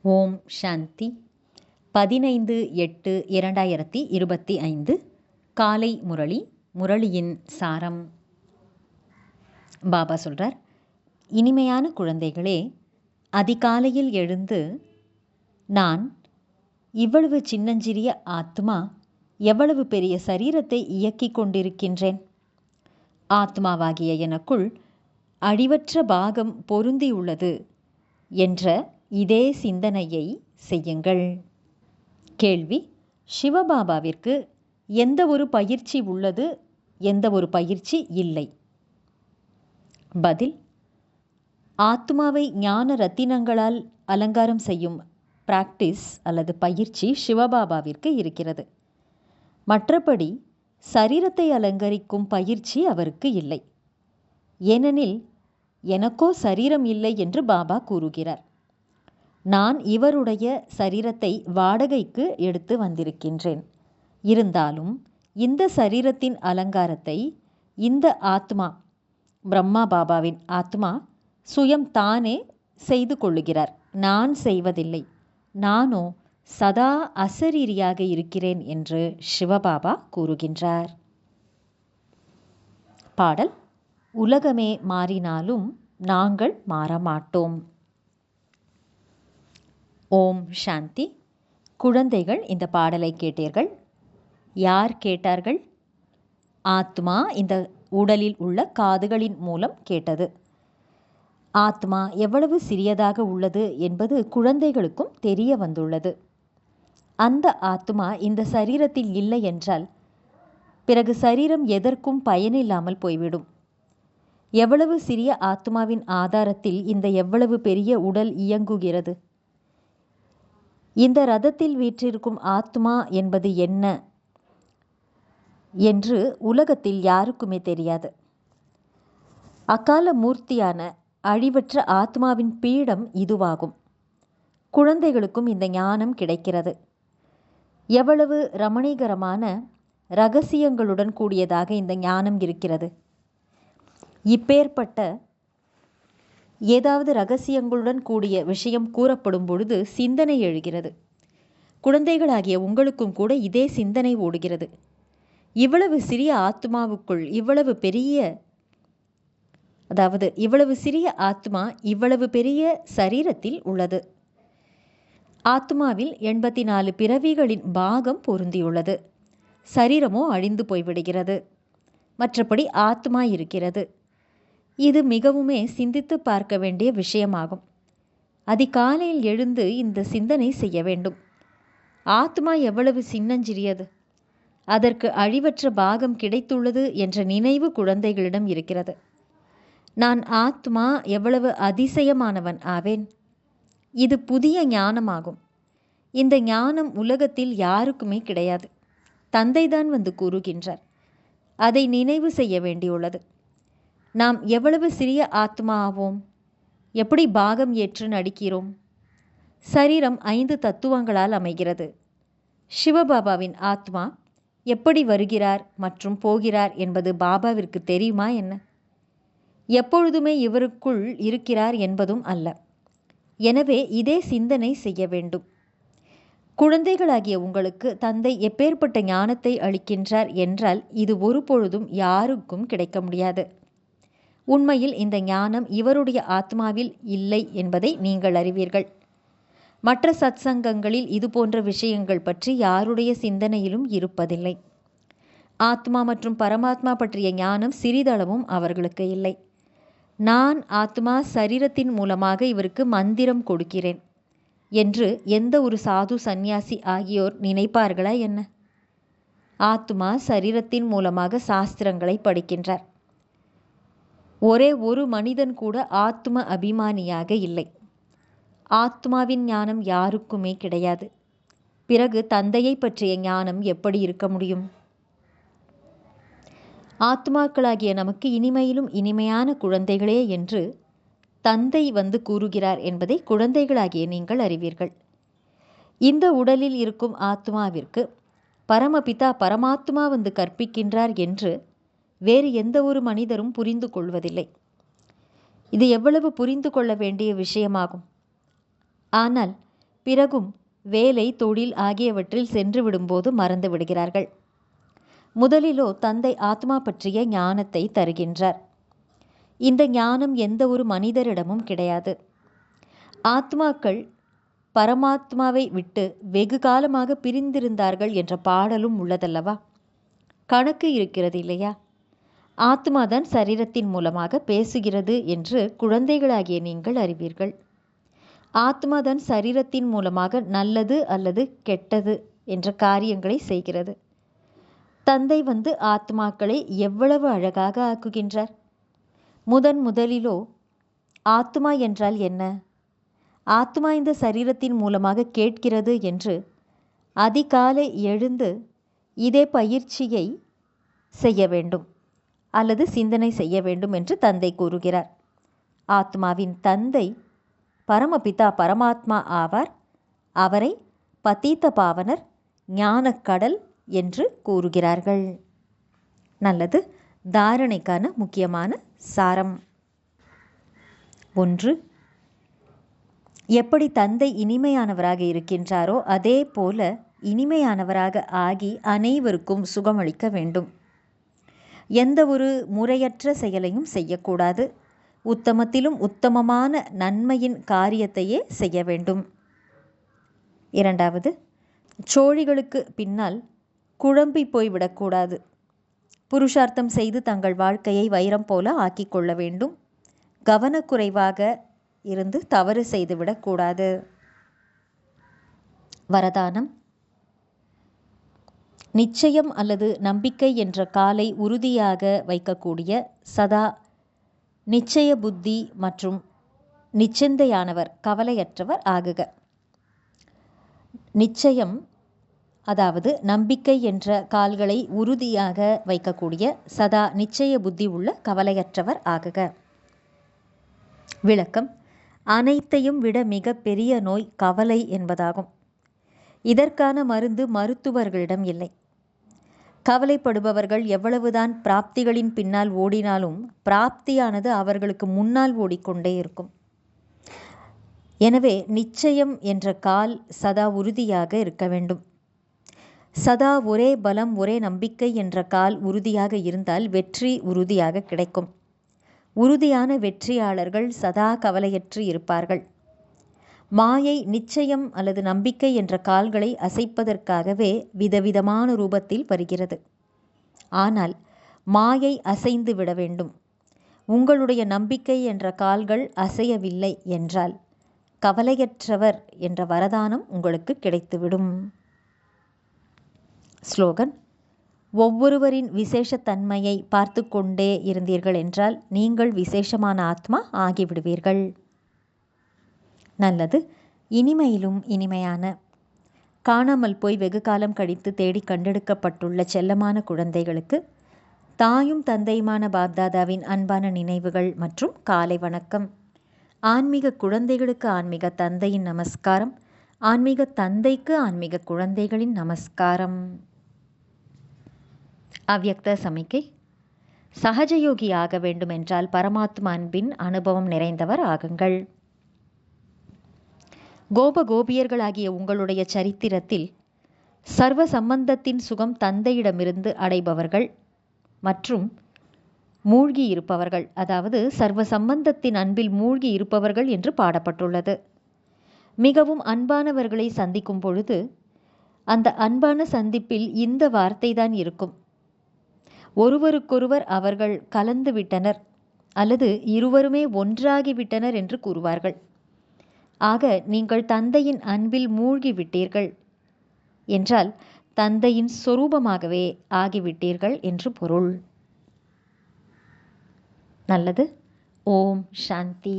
ஓம் சாந்தி. 15/8/2025 காலை முரளி. முரளியின் சாரம். பாபா சொல்கிறார், இனிமையான குழந்தைகளே, அதிகாலையில் எழுந்து நான் இவ்வளவு சின்னஞ்சிறிய ஆத்மா எவ்வளவு பெரிய சரீரத்தை இயக்கிக் கொண்டிருக்கின்றேன். ஆத்மாவாகிய எனக்குள் அழிவற்ற பாகம் பொருந்தியுள்ளது என்ற இதே சிந்தனையை செய்யுங்கள். கேள்வி: சிவபாபாவிற்கு எந்த ஒரு பயிற்சி உள்ளது, எந்த ஒரு பயிற்சி இல்லை? பதில்: ஆத்மாவை ஞான ரத்தினங்களால் அலங்காரம் செய்யும் பிராக்டிஸ் அல்லது பயிற்சி சிவபாபாவிற்கு இருக்கிறது. மற்றபடி சரீரத்தை அலங்கரிக்கும் பயிற்சி அவருக்கு இல்லை. ஏனெனில் எனக்கோ சரீரம் இல்லை என்று பாபா கூறுகிறார். நான் இவருடைய சரீரத்தை வாடகைக்கு எடுத்து வந்திருக்கின்றேன். இருந்தாலும் இந்த சரீரத்தின் அலங்காரத்தை இந்த ஆத்மா, பிரம்மா பாபாவின் ஆத்மா சுயம் தானே செய்து கொள்ளுகிறார். நான் செய்வதில்லை. நானோ சதா அசரீரியாக இருக்கிறேன் என்று சிவபாபா கூறுகின்றார். பாடல்: உலகமே மாறினாலும் நாங்கள் மாறமாட்டோம். ஓம் சாந்தி. குழந்தைகள், இந்த பாடலை கேட்டீர்கள். யார் கேட்டார்கள்? ஆத்மா இந்த உடலில் உள்ள காதுகளின் மூலம் கேட்டது. ஆத்மா எவ்வளவு சிறியதாக உள்ளது என்பது குழந்தைகளுக்கும் தெரிய வந்துள்ளது. அந்த ஆத்மா இந்த சரீரத்தில் இல்லை என்றால் பிறகு சரீரம் எதற்கும் பயனில்லாமல் போய்விடும். எவ்வளவு சிறிய ஆத்மாவின் ஆதாரத்தில் இந்த எவ்வளவு பெரிய உடல் இயங்குகிறது. இந்த ரதத்தில் வீற்றிருக்கும் ஆத்மா என்பது என்ன என்று உலகத்தில் யாருக்குமே தெரியாது. அக்கால மூர்த்தியான அழிவற்ற ஆத்மாவின் பீடம் இதுவாகும். குழந்தைகளுக்கும் இந்த ஞானம் கிடைக்கிறது. எவ்வளவு ரமணீகரமான இரகசியங்களுடன் கூடியதாக இந்த ஞானம் இருக்கிறது. இப்பேற்பட்ட ஏதாவது இரகசியங்களுடன் கூடிய விஷயம் கூறப்படும் பொழுது சிந்தனை எழுகிறது. குழந்தைகளாகிய உங்களுக்கும் கூட இதே சிந்தனை ஓடுகிறது. இவ்வளவு சிறிய ஆத்மாவுக்குள் இவ்வளவு சிறிய ஆத்மா இவ்வளவு பெரிய சரீரத்தில் உள்ளது. ஆத்மாவில் 84 பிறவிகளின் பாகம் பொருந்தியுள்ளது. சரீரமோ அழிந்து போய்விடுகிறது. மற்றபடி ஆத்மா இருக்கிறது. இது மிகவுமே சிந்தித்து பார்க்க வேண்டிய விஷயமாகும். அதிகாலையில் எழுந்து இந்த சிந்தனை செய்ய வேண்டும். ஆத்மா எவ்வளவு சின்னஞ்சிறியது, அதற்கு அழிவற்ற பாகம் கிடைத்துள்ளது என்ற நினைவு குழந்தைகளிடம் இருக்கிறது. நான் ஆத்மா எவ்வளவு அதிசயமானவன் ஆவேன். இது புதிய ஞானமாகும். இந்த ஞானம் உலகத்தில் யாருக்குமே கிடையாது. தந்தைதான் வந்து கூறுகின்றார். அதை நினைவு செய்ய வேண்டியுள்ளது. நாம் எவ்வளவு சிறிய ஆத்மா ஆவோம். எப்படி பாகம் ஏற்று நடிக்கிறோம். சரீரம் 5 தத்துவங்களால் அமைகிறது. சிவபாபாவின் ஆத்மா எப்படி வருகிறார் மற்றும் போகிறார் என்பது பாபாவிற்கு தெரியுமா என்ன? எப்பொழுதுமே இவருக்குள் இருக்கிறார் என்பதும் அல்ல. எனவே இதே சிந்தனை செய்ய வேண்டும். குழந்தைகளாகிய உங்களுக்கு தந்தை எப்பேற்பட்ட ஞானத்தை அளிக்கின்றார் என்றால் இது ஒருபொழுதும் யாருக்கும் கிடைக்க முடியாது. உண்மையில் இந்த ஞானம் இவருடைய ஆத்மாவில் இல்லை என்பதை நீங்கள் அறிவீர்கள். மற்ற சத்சங்கங்களில் இது போன்ற விஷயங்கள் பற்றி யாருடைய சிந்தனையிலும் இருப்பதில்லை. ஆத்மா மற்றும் பரமாத்மா பற்றிய ஞானம் சிறிதளவும் அவர்களுக்கு இல்லை. நான் ஆத்மா சரீரத்தின் மூலமாக இவருக்கு மந்திரம் கொடுக்கிறேன் என்று எந்த ஒரு சாது சந்நியாசி ஆகியோர் நினைப்பார்களா என்ன? ஆத்மா சரீரத்தின் மூலமாக சாஸ்திரங்களை படிக்கின்றார். ஒரே ஒரு மனிதன் கூட ஆத்ம அபிமானியாக இல்லை. ஆத்மாவின் ஞானம் யாருக்குமே கிடையாது. பிறகு தந்தையை பற்றிய ஞானம் எப்படி இருக்க முடியும்? ஆத்மாக்களாகிய நமக்கு இனிமையிலும் இனிமையான குழந்தைகளே என்று தந்தை வந்து கூறுகிறார் என்பதை குழந்தைகளாகிய நீங்கள் அறிவீர்கள். இந்த உடலில் இருக்கும் ஆத்மாவிற்கு பரமபிதா பரமாத்மா வந்து கற்பிக்கின்றார் என்று வேறு எந்த ஒரு மனிதரும் புரிந்து கொள்வதில்லை. இது எவ்வளவு புரிந்து கொள்ள வேண்டிய விஷயமாகும். ஆனால் பிறகும் வேலை, தொழில் ஆகியவற்றில் சென்று விடும்போது மறந்து விடுகிறார்கள். முதலிலோ தந்தை ஆத்மா பற்றிய ஞானத்தை தருகின்றார். இந்த ஞானம் எந்த ஒரு மனிதரிடமும் கிடையாது. ஆத்மாக்கள் பரமாத்மாவை விட்டு வெகு காலமாக பிரிந்திருந்தார்கள் என்ற பாடலும் உள்ளதல்லவா? கணக்கு இருக்கிறது இல்லையா? ஆத்மாதான் சரீரத்தின் மூலமாக பேசுகிறது என்று குழந்தைகளாகிய நீங்கள் அறிவீர்கள். ஆத்மாதான் சரீரத்தின் மூலமாக நல்லது அல்லது கெட்டது என்ற காரியங்களை செய்கிறது. தந்தை வந்து ஆத்மாக்களை எவ்வளவு அழகாக ஆக்குகின்றார். முதலிலோ ஆத்மா என்றால் என்ன, ஆத்மா இந்த சரீரத்தின் மூலமாக கேட்கிறது என்று அதிகாலை எழுந்து இதே பயிற்சியை செய்ய வேண்டும் அல்லது சிந்தனை செய்ய வேண்டும் என்று தந்தை கூறுகிறார். ஆத்மாவின் தந்தை பரமபிதா பரமாத்மா ஆவார். அவரை பதீத பாவனர், ஞானக்கடல் என்று கூறுகிறார்கள். நல்லது. தாரணைக்கான முக்கியமான சாரம். 1. எப்படி தந்தை இனிமையானவராக இருக்கின்றாரோ அதே போல இனிமையானவராக ஆகி அனைவருக்கும் சுகமளிக்க வேண்டும். எந்த ஒரு முறையற்ற செயலையும் செய்யக்கூடாது. உத்தமத்திலும் உத்தமமான நன்மையின் காரியத்தையே செய்ய வேண்டும். 2. சோழிகளுக்கு பின்னால் குழம்பி போய்விடக்கூடாது. புருஷார்த்தம் செய்து தங்கள் வாழ்க்கையை வைரம் போல ஆக்கிக் கொள்ள வேண்டும். கவனக்குறைவாக இருந்து தவறு செய்துவிடக்கூடாது. வரதானம். நிச்சயம் அல்லது நம்பிக்கை என்ற காலை உறுதியாக வைக்கக்கூடிய சதா நிச்சய புத்தி மற்றும் நிச்சிந்தையானவர், கவலையற்றவர் ஆகுக. நிச்சயம் அதாவது நம்பிக்கை என்ற கால்களை உறுதியாக வைக்கக்கூடிய சதா நிச்சய புத்தி உள்ள கவலையற்றவர் ஆகுக. விளக்கம். அனைத்தையும் விட மிக பெரிய நோய் கவலை என்பதாகும். இதற்கான மருந்து மருத்துவர்களிடம் இல்லை. கவலைப்படுபவர்கள் எவ்வளவுதான் பிராப்திகளின் பின்னால் ஓடினாலும் பிராப்தியானது அவர்களுக்கு முன்னால் ஓடிக்கொண்டே இருக்கும். எனவே நிச்சயம் என்ற கால் சதா உறுதியாக இருக்க வேண்டும். சதா ஒரே பலம், ஒரே நம்பிக்கை என்ற கால் உறுதியாக இருந்தால் வெற்றி உறுதியாக கிடைக்கும். உறுதியான வெற்றியாளர்கள் சதா கவலையற்று இருப்பார்கள். மாயை நிச்சயம் அல்லது நம்பிக்கை என்ற கால்களை அசைப்பதற்காகவே விதவிதமான ரூபத்தில் வருகிறது. ஆனால் மாயை அசைந்து விட வேண்டும். உங்களுடைய நம்பிக்கை என்ற கால்கள் அசையவில்லை என்றால் கவலையற்றவர் என்ற வரதானம் உங்களுக்கு கிடைத்துவிடும். ஸ்லோகன். ஒவ்வொருவரின் விசேஷத்தன்மையை பார்த்து கொண்டே இருந்தீர்கள் என்றால் நீங்கள் விசேஷமான ஆத்மா ஆகிவிடுவீர்கள். நல்லது. இனிமையிலும் இனிமையான, காணாமல் போய் வெகு காலம் கழித்து தேடி கண்டெடுக்கப்பட்டுள்ள செல்லமான குழந்தைகளுக்கு தாயும் தந்தையுமான பாப்தாதாவின் அன்பான நினைவுகள் மற்றும் காலை வணக்கம். ஆன்மீக குழந்தைகளுக்கு ஆன்மீக தந்தையின் நமஸ்காரம். ஆன்மீக தந்தைக்கு ஆன்மீக குழந்தைகளின் நமஸ்காரம். அவ்யக்த சமிக்கை. சகஜயோகி ஆக வேண்டுமென்றால் பரமாத்மா அன்பின் அனுபவம் நிறைந்தவர் ஆகுங்கள். கோபியர்களாகிய உங்களுடைய சரித்திரத்தில் சர்வ சம்பந்தத்தின் சுகம் தந்தையிடமிருந்து அடைபவர்கள் மற்றும் மூழ்கி இருப்பவர்கள், அதாவது சர்வ சம்பந்தத்தின் அன்பில் மூழ்கி இருப்பவர்கள் என்று பாடப்பட்டுள்ளது. மிகவும் அன்பானவர்களை சந்திக்கும் பொழுது அந்த அன்பான சந்திப்பில் இந்த வார்த்தை தான் இருக்கும். ஒருவருக்கொருவர் அவர்கள் கலந்து விட்டனர் அல்லது இருவருமே ஒன்றாகிவிட்டனர் என்று கூறுவார்கள். ஆக நீங்கள் தந்தையின் அன்பில் மூழ்கி விட்டீர்கள் என்றால் தந்தையின் சொரூபமாகவே ஆகிவிட்டீர்கள் என்று பொருள். நல்லது. ஓம் சாந்தி.